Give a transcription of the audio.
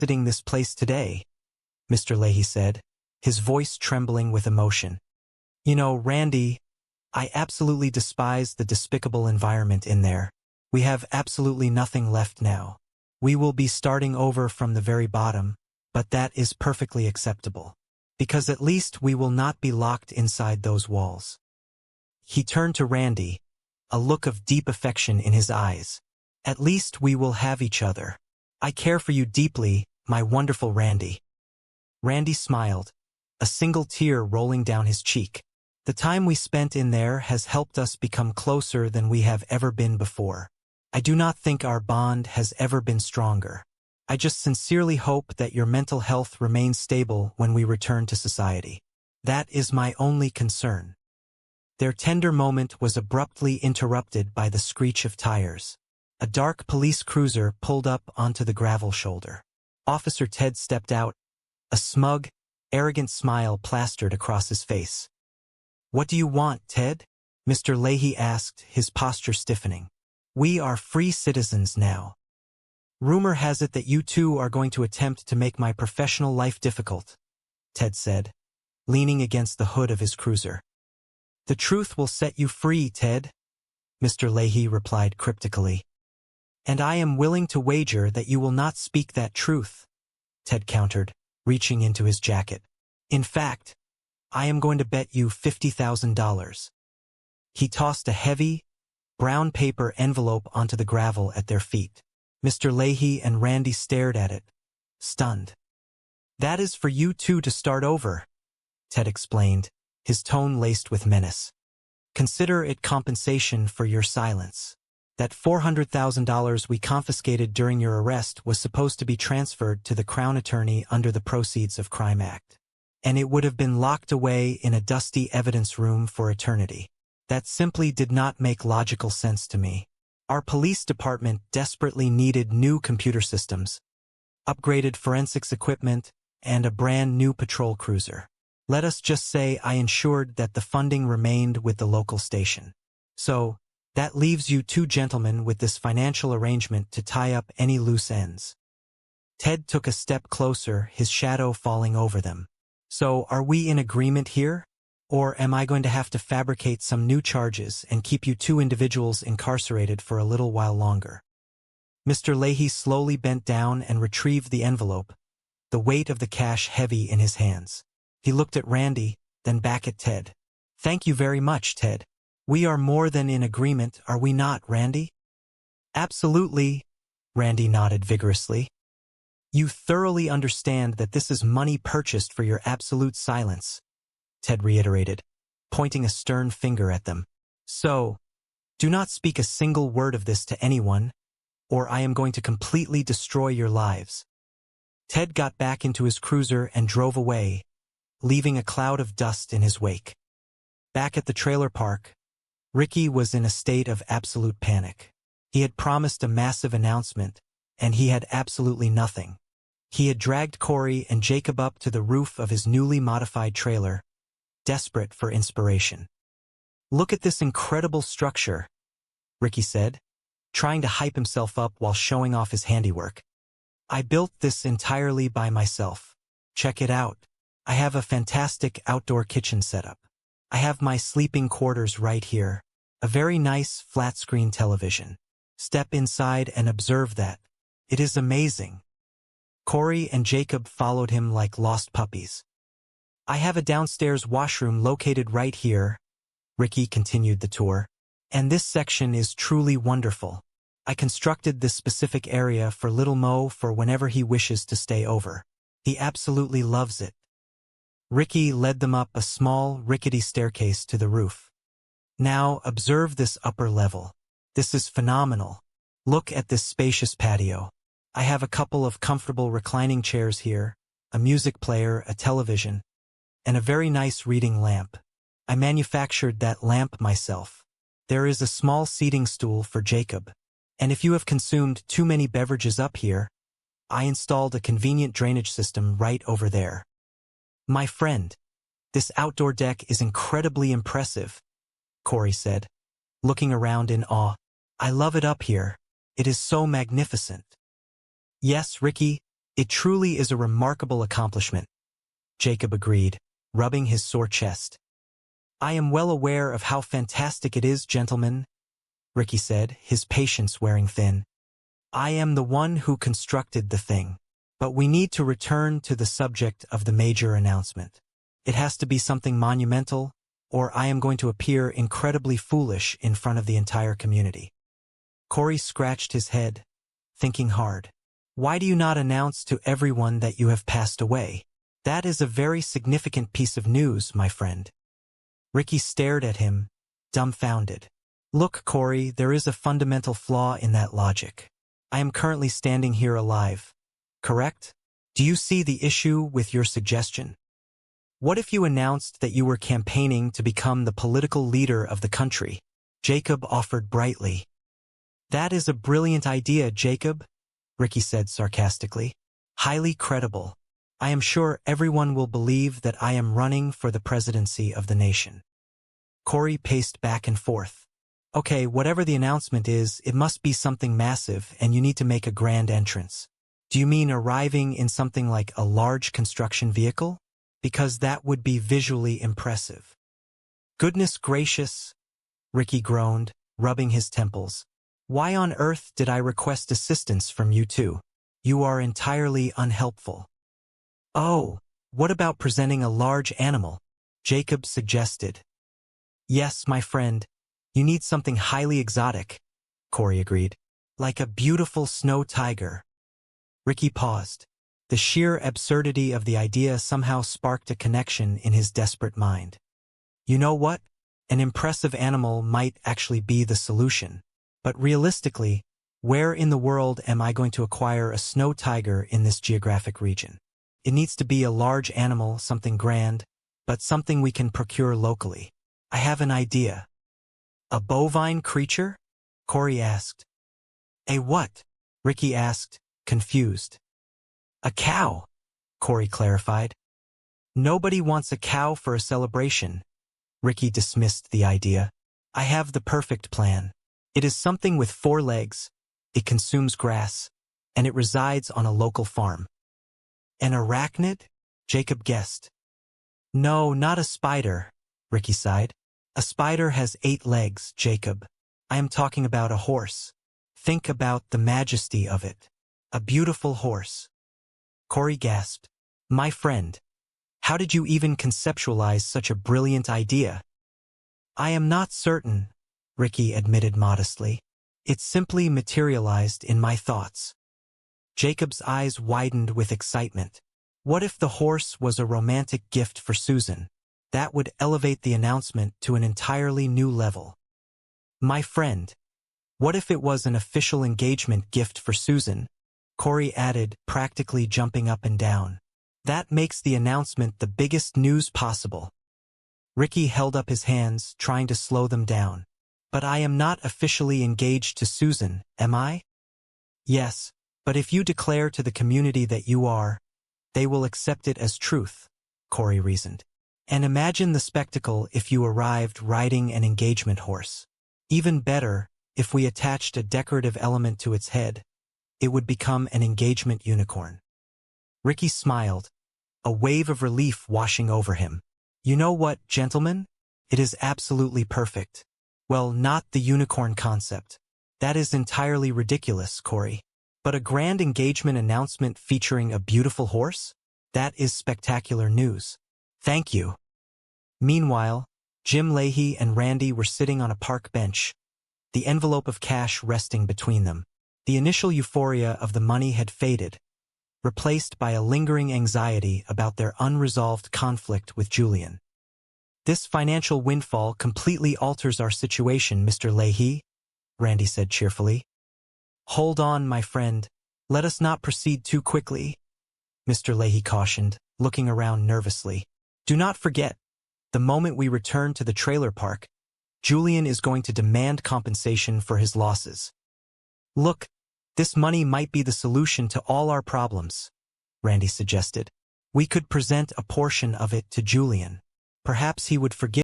exiting this place today," Mr. Leahy said, his voice trembling with emotion. "You know, Randy, I absolutely despise the despicable environment in there. We have absolutely nothing left now. We will be starting over from the very bottom, but that is perfectly acceptable. Because at least we will not be locked inside those walls." He turned to Randy, a look of deep affection in his eyes. "At least we will have each other. I care for you deeply, my wonderful Randy." Randy smiled, a single tear rolling down his cheek. "The time we spent in there has helped us become closer than we have ever been before. I do not think our bond has ever been stronger. I just sincerely hope that your mental health remains stable when we return to society. That is my only concern." Their tender moment was abruptly interrupted by the screech of tires. A dark police cruiser pulled up onto the gravel shoulder. Officer Ted stepped out, a smug, arrogant smile plastered across his face. "What do you want, Ted?" Mr. Leahy asked, his posture stiffening. "We are free citizens now. Rumor has it that you two are going to attempt to make my professional life difficult," Ted said, leaning against the hood of his cruiser. "The truth will set you free, Ted," Mr. Leahy replied cryptically. "And I am willing to wager that you will not speak that truth," Ted countered, reaching into his jacket. "In fact, I am going to bet you $50,000. He tossed a heavy, brown paper envelope onto the gravel at their feet. Mr. Leahy and Randy stared at it, stunned. "That is for you two to start over," Ted explained, his tone laced with menace. "Consider it compensation for your silence. That $400,000 we confiscated during your arrest was supposed to be transferred to the Crown Attorney under the Proceeds of Crime Act. And it would have been locked away in a dusty evidence room for eternity. That simply did not make logical sense to me. Our police department desperately needed new computer systems, upgraded forensics equipment, and a brand new patrol cruiser. Let us just say I ensured that the funding remained with the local station. So, that leaves you two gentlemen with this financial arrangement to tie up any loose ends." Ted took a step closer, his shadow falling over them. "So, are we in agreement here? Or am I going to have to fabricate some new charges and keep you two individuals incarcerated for a little while longer?" Mr. Leahy slowly bent down and retrieved the envelope, the weight of the cash heavy in his hands. He looked at Randy, then back at Ted. "Thank you very much, Ted. We are more than in agreement, are we not, Randy?" "Absolutely," Randy nodded vigorously. "You thoroughly understand that this is money purchased for your absolute silence," Ted reiterated, pointing a stern finger at them. "So, do not speak a single word of this to anyone, or I am going to completely destroy your lives." Ted got back into his cruiser and drove away, leaving a cloud of dust in his wake. Back at the trailer park, Ricky was in a state of absolute panic. He had promised a massive announcement, and he had absolutely nothing. He had dragged Corey and Jacob up to the roof of his newly modified trailer, desperate for inspiration. "Look at this incredible structure," Ricky said, trying to hype himself up while showing off his handiwork. "I built this entirely by myself. Check it out. I have a fantastic outdoor kitchen setup. I have my sleeping quarters right here, a very nice flat-screen television. Step inside and observe that. It is amazing." Corey and Jacob followed him like lost puppies. "I have a downstairs washroom located right here," Ricky continued the tour. "And this section is truly wonderful. I constructed this specific area for Little Mo for whenever he wishes to stay over. He absolutely loves it." Ricky led them up a small, rickety staircase to the roof. "Now observe this upper level. This is phenomenal. Look at this spacious patio. I have a couple of comfortable reclining chairs here, a music player, a television, and a very nice reading lamp. I manufactured that lamp myself. There is a small seating stool for Jacob. And if you have consumed too many beverages up here, I installed a convenient drainage system right over there. My friend, this outdoor deck is incredibly impressive," Corey said, looking around in awe. "I love it up here. It is so magnificent." "Yes, Ricky, It truly is a remarkable accomplishment, Jacob agreed, rubbing his sore chest. I am well aware of how fantastic it is, gentlemen, Ricky said, his patience wearing thin. I am the one who constructed the thing. But we need to return to the subject of the major announcement. It has to be something monumental, or I am going to appear incredibly foolish in front of the entire community. Corey scratched his head, thinking hard. Why do you not announce to everyone that you have passed away? That is a very significant piece of news, my friend. Ricky stared at him, dumbfounded. Look, Corey, there is a fundamental flaw in that logic. I am currently standing here alive. Correct? Do you see the issue with your suggestion? What if you announced that you were campaigning to become the political leader of the country? Jacob offered brightly. That is a brilliant idea, Jacob, Ricky said sarcastically. Highly credible. I am sure everyone will believe that I am running for the presidency of the nation. Corey paced back and forth. Okay, whatever the announcement is, it must be something massive and you need to make a grand entrance. Do you mean arriving in something like a large construction vehicle? Because that would be visually impressive. Goodness gracious, Ricky groaned, rubbing his temples. Why on earth did I request assistance from you two? You are entirely unhelpful. Oh, what about presenting a large animal? Jacob suggested. Yes, my friend, you need something highly exotic, Corey agreed. Like a beautiful snow tiger. Ricky paused. The sheer absurdity of the idea somehow sparked a connection in his desperate mind. You know what? An impressive animal might actually be the solution. But realistically, where in the world am I going to acquire a snow tiger in this geographic region? It needs to be a large animal, something grand, but something we can procure locally. I have an idea. A bovine creature? Corey asked. A what? Ricky asked, confused. A cow, Corey clarified. Nobody wants a cow for a celebration. Ricky dismissed the idea. I have the perfect plan. It is something with 4 legs, it consumes grass, and it resides on a local farm. An arachnid? Jacob guessed. No, not a spider, Ricky sighed. A spider has 8 legs, Jacob. I am talking about a horse. Think about the majesty of it. A beautiful horse. Corey gasped. My friend, how did you even conceptualize such a brilliant idea? I am not certain, Ricky admitted modestly. It simply materialized in my thoughts. Jacob's eyes widened with excitement. What if the horse was a romantic gift for Susan? That would elevate the announcement to an entirely new level. My friend, what if it was an official engagement gift for Susan? Corey added, practically jumping up and down. That makes the announcement the biggest news possible. Ricky held up his hands, trying to slow them down. But I am not officially engaged to Susan, am I? Yes, but if you declare to the community that you are, they will accept it as truth, Corey reasoned. And imagine the spectacle if you arrived riding an engagement horse. Even better, if we attached a decorative element to its head, it would become an engagement unicorn. Ricky smiled, a wave of relief washing over him. You know what, gentlemen? It is absolutely perfect. Well, not the unicorn concept. That is entirely ridiculous, Corey. But a grand engagement announcement featuring a beautiful horse? That is spectacular news. Thank you. Meanwhile, Jim Leahy and Randy were sitting on a park bench, the envelope of cash resting between them. The initial euphoria of the money had faded, replaced by a lingering anxiety about their unresolved conflict with Julian. This financial windfall completely alters our situation, Mr. Leahy, Randy said cheerfully. Hold on, my friend. Let us not proceed too quickly, Mr. Leahy cautioned, looking around nervously. Do not forget, the moment we return to the trailer park, Julian is going to demand compensation for his losses. Look, this money might be the solution to all our problems, Randy suggested. We could present a portion of it to Julian. Perhaps he would forgive